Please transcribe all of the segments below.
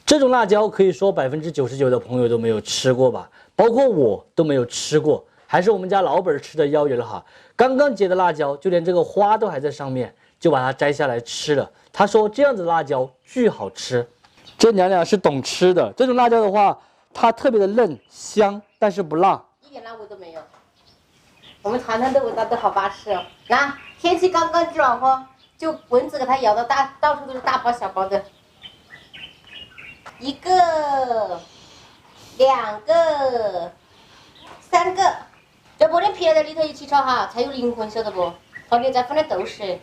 这种辣椒可以说99%的朋友都没有吃过吧，包括我都没有吃过，还是我们家老本吃的妖人了哈。刚刚结的辣椒，就连这个花都还在上面，就把它摘下来吃了。他说这样子辣椒巨好吃，这娘娘是懂吃的。这种辣椒的话，它特别的嫩香，但是不辣，一点辣味都没有。我们尝尝这味道都好巴适哦。那天气刚刚暖和，就蚊子给它咬的到处都是大包小包的。1个、2个、3个，要把点撇在里头一起炒哈，才有灵魂，晓得不？后面再放点豆豉，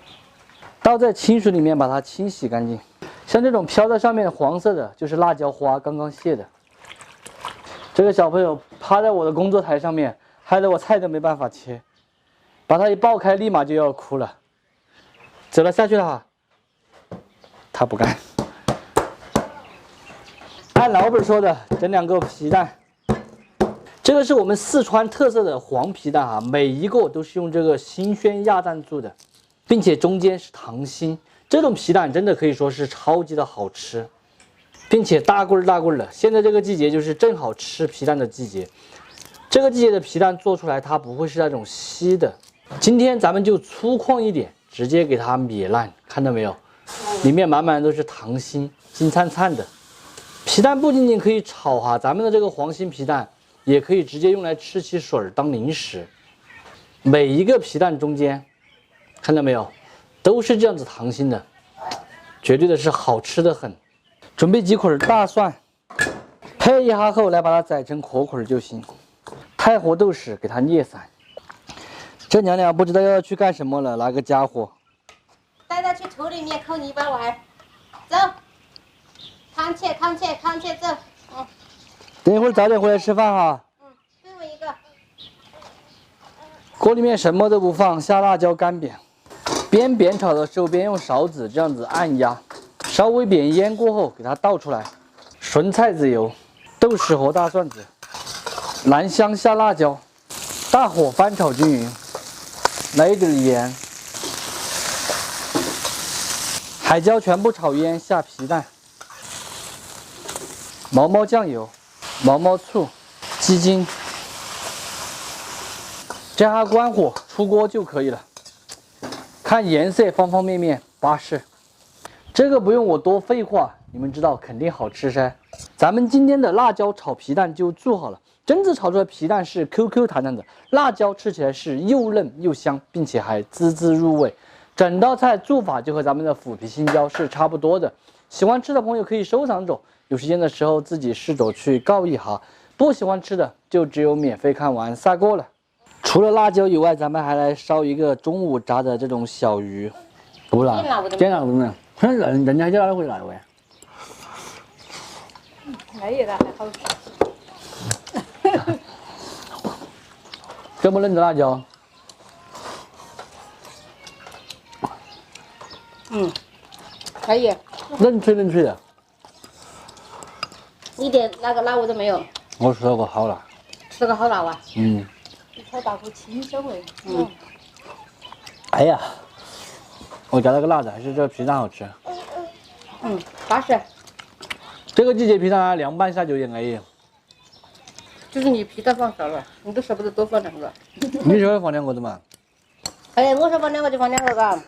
倒在清水里面把它清洗干净。像这种飘在上面黄色的，就是辣椒花，刚刚卸的。这个小朋友趴在我的工作台上面，害得我菜都没办法切，把它一爆开，立马就要哭了。走了，下去了哈。他不干。按老本说的，整2个皮蛋。这个是我们四川特色的黄皮蛋哈，每一个都是用这个新鲜鸭蛋做的，并且中间是溏心。这种皮蛋真的可以说是超级的好吃，并且大棍儿大棍儿的。现在这个季节就是正好吃皮蛋的季节，这个季节的皮蛋做出来它不会是那种稀的。今天咱们就粗犷一点，直接给它灭烂，看到没有？里面满满都是溏心，金灿灿的。皮蛋不仅仅可以炒哈，咱们的这个黄心皮蛋也可以直接用来吃起水当零食。每一个皮蛋中间，看到没有，都是这样子溏心的，绝对的是好吃的很。准备几捆大蒜，配一下后来把它宰成壳壳就行。太和豆豉给它捏散。这娘娘不知道要去干什么了，拿个家伙，带他去土里面抠泥巴玩，走，康切走，等一会儿早点回来吃饭哈。对我一个。锅里面什么都不放，下辣椒干煸，边煸炒的时候边用勺子这样子按压，稍微煸烟过后给它倒出来，纯菜籽油、豆豉和大蒜子，兰香下辣椒，大火翻炒均匀，来一点盐，海椒全部炒腌，下皮蛋，毛毛酱油、毛毛醋、鸡精。这下关火出锅就可以了，看颜色方方面面巴适。这个不用我多废话，你们知道肯定好吃噻。咱们今天的辣椒炒皮蛋就做好了，真子炒出来皮蛋是 QQ 弹弹的，辣椒吃起来是又嫩又香，并且还滋滋入味。整道菜做法就和咱们的腐皮青椒是差不多的，喜欢吃的朋友可以收藏着，有时间的时候自己试着去告一下。不喜欢吃的就只有免费看完撒锅了。除了辣椒以外，咱们还来烧一个中午炸的这种小鱼。不啦，点了不能，人家叫哪回来喂？那也还好吃。这么嫩的辣椒，可以，嫩脆嫩脆的，一点那个辣味都没有。我吃了个好辣。吃个好辣啊！一口大股清香味。哎呀，我加了个辣子，还是这皮蛋好吃。巴适。这个季节皮蛋凉拌下酒也可以。就是你皮蛋放少了，你都舍不得多放2个。你喜欢放2个的嘛？哎，我说放2个就放2个，嘎。